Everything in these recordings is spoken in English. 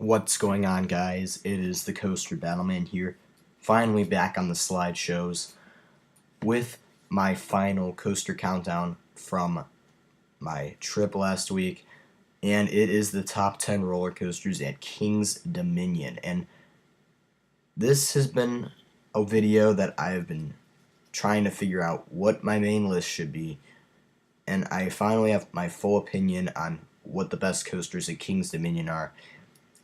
What's going on, guys? It is the Coaster Battleman here, finally back on the slideshows with my final coaster countdown from my trip last week, and it is the top 10 roller coasters at King's Dominion. And this has been a video that I have been trying to figure out what my main list should be, and I finally have my full opinion on what the best coasters at King's Dominion are.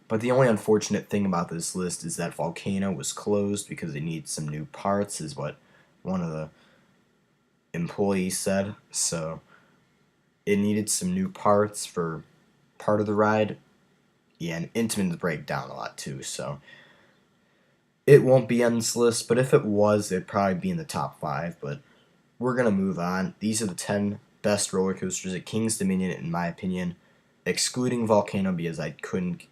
But the only unfortunate thing about this list is that Volcano was closed because it needs some new parts, is what one of the employees said. So it needed some new parts for part of the ride. Yeah, and Intimates break down a lot too, so it won't be on this list, but if it was, it'd probably be in the top 5, but we're going to move on. These are the 10 best roller coasters at King's Dominion, in my opinion, excluding Volcano because I couldn't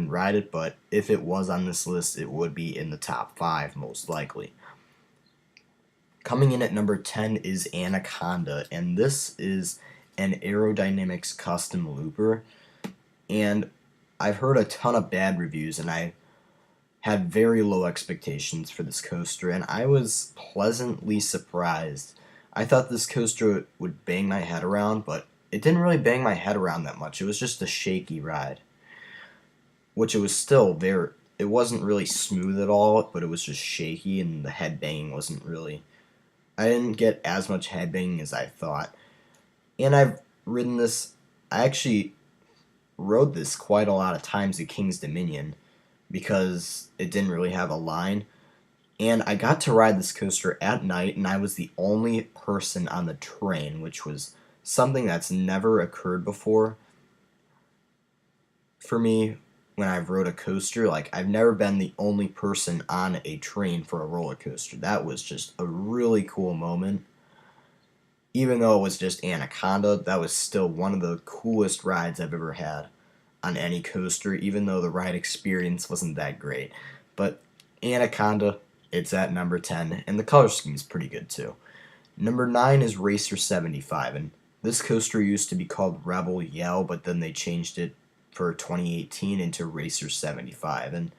ride it, but if it was on this list, it would be in the top 5 most likely. Coming in at number 10 is Anaconda, and this is an aerodynamics custom looper, and I've heard a ton of bad reviews, and I had very low expectations for this coaster, and I was pleasantly surprised. I thought this coaster would bang my head around, but it didn't really bang my head around that much. It was just a shaky ride, which it was still very, it wasn't really smooth at all, but it was just shaky, and the head banging wasn't really, I didn't get as much head banging as I thought. And I've ridden this, I actually rode this quite a lot of times at King's Dominion because it didn't really have a line. And I got to ride this coaster at night, and I was the only person on the train, which was something that's never occurred before for me when I've rode a coaster. Like, I've never been the only person on a train for a roller coaster. That was just a really cool moment. Even though it was just Anaconda, that was still one of the coolest rides I've ever had on any coaster, even though the ride experience wasn't that great. But Anaconda, it's at number 10, and the color scheme is pretty good too. Number 9 is Racer 75, and this coaster used to be called Rebel Yell, but then they changed it for 2018 into Racer 75. And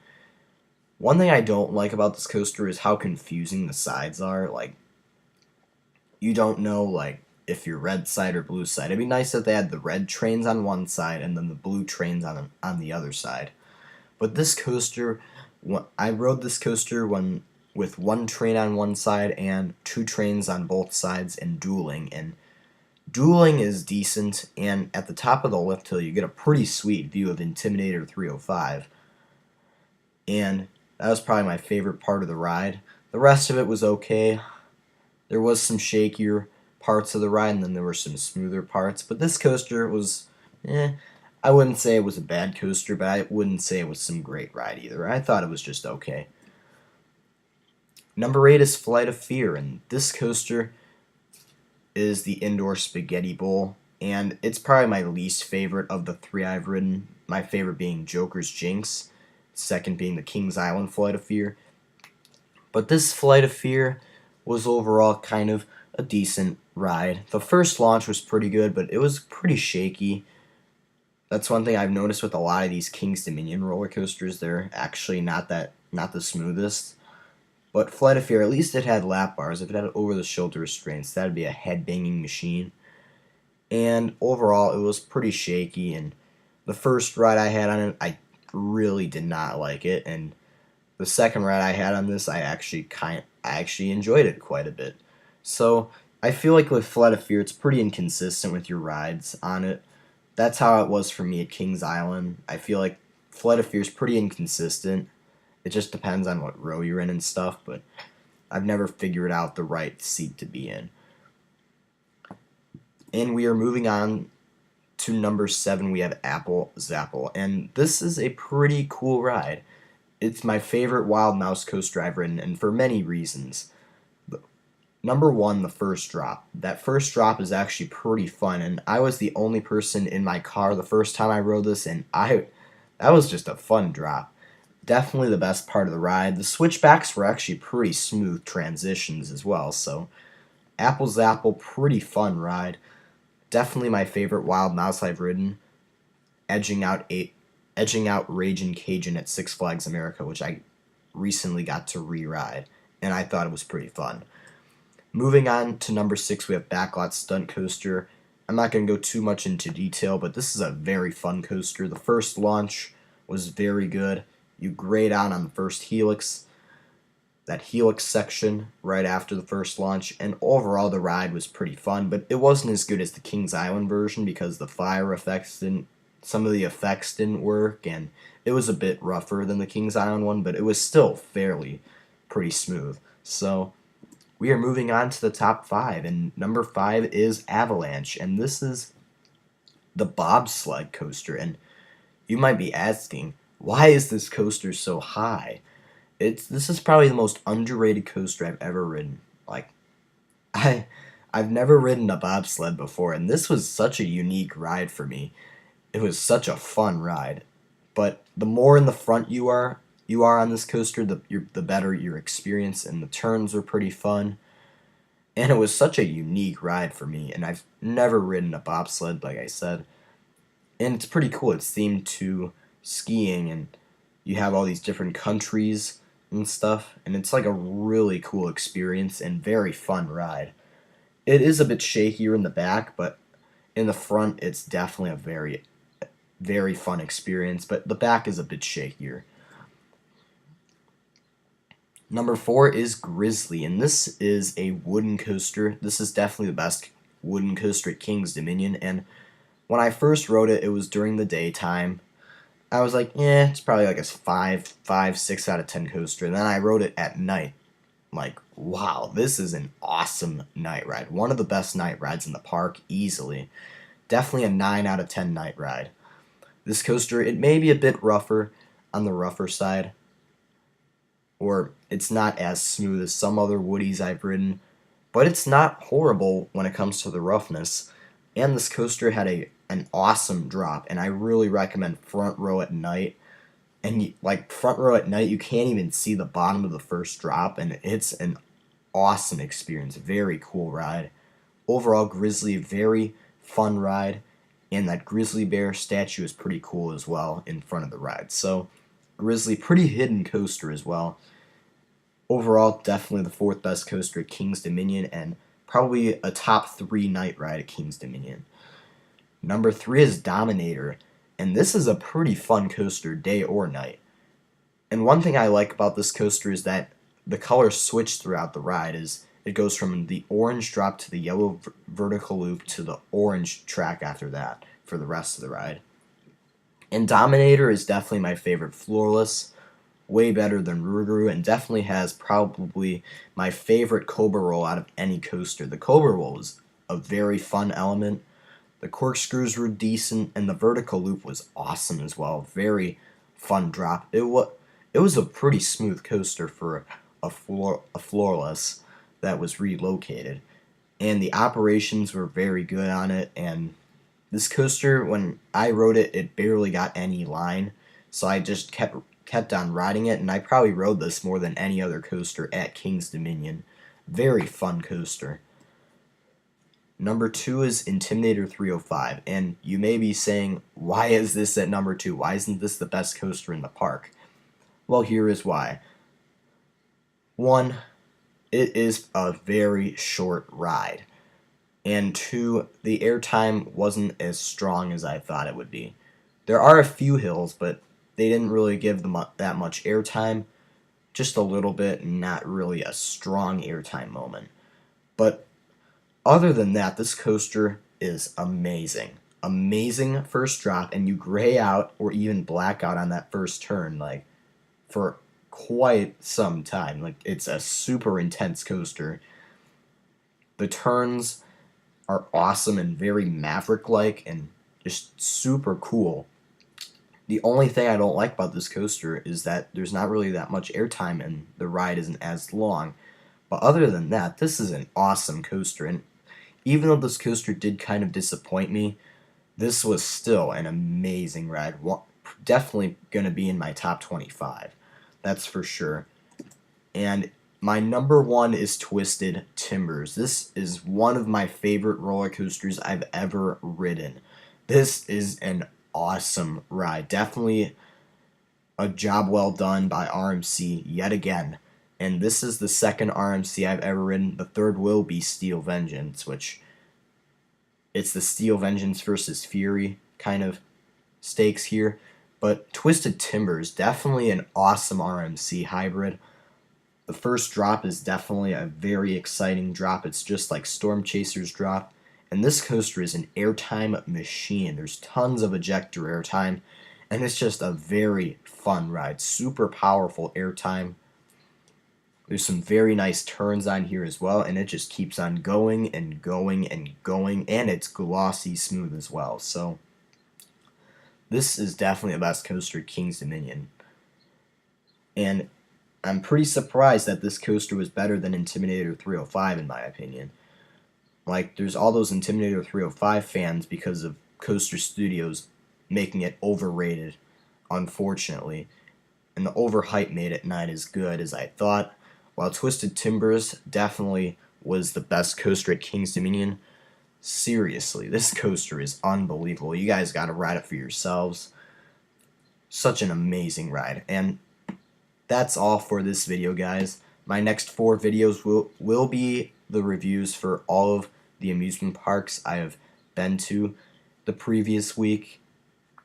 one thing I don't like about this coaster is how confusing the sides are. Like, you don't know, like, if you're red side or blue side. It'd be nice if they had the red trains on one side and then the blue trains on the other side. But this coaster, I rode this coaster with one train on one side and 2 trains on both sides and dueling. And dueling is decent, and at the top of the lift hill you get a pretty sweet view of Intimidator 305. And that was probably my favorite part of the ride. The rest of it was okay. There was some shakier parts of the ride, and then there were some smoother parts. But this coaster was, I wouldn't say it was a bad coaster, but I wouldn't say it was some great ride either. I thought it was just okay. Number 8 is Flight of Fear, and this coaster is the indoor spaghetti bowl, and it's probably my least favorite of the 3 I've ridden. My favorite being Joker's Jinx, second being the Kings Island Flight of Fear. But this Flight of Fear was overall kind of a decent ride. The first launch was pretty good, but it was pretty shaky. That's one thing I've noticed with a lot of these King's Dominion roller coasters. They're actually not the smoothest. But Flight of Fear, at least it had lap bars. If it had over-the-shoulder restraints, that'd be a head-banging machine. And overall, it was pretty shaky. And the first ride I had on it, I really did not like it. And the second ride I had on this, I actually enjoyed it quite a bit. So I feel like with Flight of Fear, it's pretty inconsistent with your rides on it. That's how it was for me at Kings Island. I feel like Flight of Fear is pretty inconsistent. It just depends on what row you're in and stuff, but I've never figured out the right seat to be in. And we are moving on to number 7. We have Zapple, and this is a pretty cool ride. It's my favorite Wild Mouse coaster I've ridden, and for many reasons. Number 1, the first drop. That first drop is actually pretty fun, and I was the only person in my car the first time I rode this, and that was just a fun drop. Definitely the best part of the ride. The switchbacks were actually pretty smooth transitions as well, so Zapple, pretty fun ride. Definitely my favorite Wild Mouse I've ridden, edging out edging out Ragin' Cajun at Six Flags America, which I recently got to re-ride, and I thought it was pretty fun. Moving on to number 6, we have Backlot Stunt Coaster. I'm not going to go too much into detail, but this is a very fun coaster. The first launch was very good. You grade out on the first helix, that helix section right after the first launch, and overall the ride was pretty fun, but it wasn't as good as the Kings Island version because the fire effects some of the effects didn't work, and it was a bit rougher than the Kings Island one, but it was still fairly pretty smooth. So we are moving on to the top 5, and number 5 is Avalanche, and this is the bobsled coaster, and you might be asking, why is this coaster so high? This is probably the most underrated coaster I've ever ridden. Like, I've never ridden a bobsled before, and this was such a unique ride for me. It was such a fun ride. But the more in the front you are on this coaster, the better your experience, and the turns were pretty fun. And it was such a unique ride for me, and I've never ridden a bobsled, like I said. And it's pretty cool. It's themed to skiing, and you have all these different countries and stuff, and it's like a really cool experience and very fun ride. It is a bit shakier in the back, but in the front it's definitely a very, very fun experience, but the back is a bit shakier. Number 4 is Grizzly, and this is a wooden coaster. This is definitely the best wooden coaster at Kings Dominion, and when I first rode it, it was during the daytime. I was like, yeah, it's probably like a 6 out of 10 coaster. And then I rode it at night. Like, wow, this is an awesome night ride. One of the best night rides in the park, easily. Definitely a 9 out of 10 night ride. This coaster, it may be a bit rougher, on the rougher side, or it's not as smooth as some other woodies I've ridden, but it's not horrible when it comes to the roughness. And this coaster had an awesome drop, and I really recommend front row at night. And like front row at night, you can't even see the bottom of the first drop, and it's an awesome experience. Very cool ride. Overall, Grizzly, very fun ride, and that grizzly bear statue is pretty cool as well in front of the ride. So Grizzly, pretty hidden coaster as well. Overall, definitely the 4th best coaster at Kings Dominion, and probably a top 3 night ride at Kings Dominion. Number 3 is Dominator, and this is a pretty fun coaster, day or night. And one thing I like about this coaster is that the colors switch throughout the ride. It goes from the orange drop to the yellow vertical loop to the orange track after that for the rest of the ride. And Dominator is definitely my favorite floorless, way better than Rougarou, and definitely has probably my favorite Cobra roll out of any coaster. The Cobra roll was a very fun element. The corkscrews were decent, and the vertical loop was awesome as well. Very fun drop. It was a pretty smooth coaster for a floorless that was relocated, and the operations were very good on it. And this coaster, when I rode it, it barely got any line, so I just kept on riding it, and I probably rode this more than any other coaster at Kings Dominion. Very fun coaster. Number 2 is Intimidator 305, and you may be saying, why is this at number 2? Why isn't this the best coaster in the park? Well, here is why. 1, it is a very short ride, and 2, the airtime wasn't as strong as I thought it would be. There are a few hills, but they didn't really give them that much airtime, just a little bit, and not really a strong airtime moment. But other than that, this coaster is amazing. Amazing first drop, and you gray out or even black out on that first turn, like, for quite some time. Like, it's a super intense coaster. The turns are awesome and very Maverick-like and just super cool. The only thing I don't like about this coaster is that there's not really that much airtime and the ride isn't as long. But other than that, this is an awesome coaster, and even though this coaster did kind of disappoint me, this was still an amazing ride. Definitely going to be in my top 25. That's for sure. And my number 1 is Twisted Timbers. This is one of my favorite roller coasters I've ever ridden. This is an awesome ride. Definitely a job well done by RMC yet again. And this is the second RMC I've ever ridden. The third will be Steel Vengeance, which it's the Steel Vengeance versus Fury kind of stakes here. But Twisted Timbers, definitely an awesome RMC hybrid. The first drop is definitely a very exciting drop. It's just like Storm Chaser's drop. And this coaster is an airtime machine. There's tons of ejector airtime. And it's just a very fun ride. Super powerful airtime. There's some very nice turns on here as well. And it just keeps on going and going and going. And it's glossy smooth as well. So this is definitely the best coaster at King's Dominion. And I'm pretty surprised that this coaster was better than Intimidator 305 in my opinion. Like, there's all those Intimidator 305 fans because of Coaster Studios making it overrated, unfortunately. And the overhype made it not as good as I thought. While Twisted Timbers definitely was the best coaster at King's Dominion, seriously, this coaster is unbelievable. You guys gotta ride it for yourselves. Such an amazing ride. And that's all for this video, guys. My next 4 videos will be the reviews for all of the amusement parks I have been to the previous week.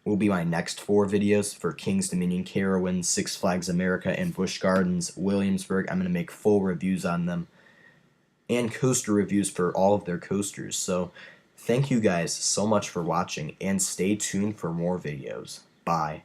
Will be my next 4 videos for King's Dominion, Carowinds, Six Flags America, and Busch Gardens WIlliamsburg. I'm going to make full reviews on them. And coaster reviews for all of their coasters. So thank you guys so much for watching, and stay tuned for more videos. Bye.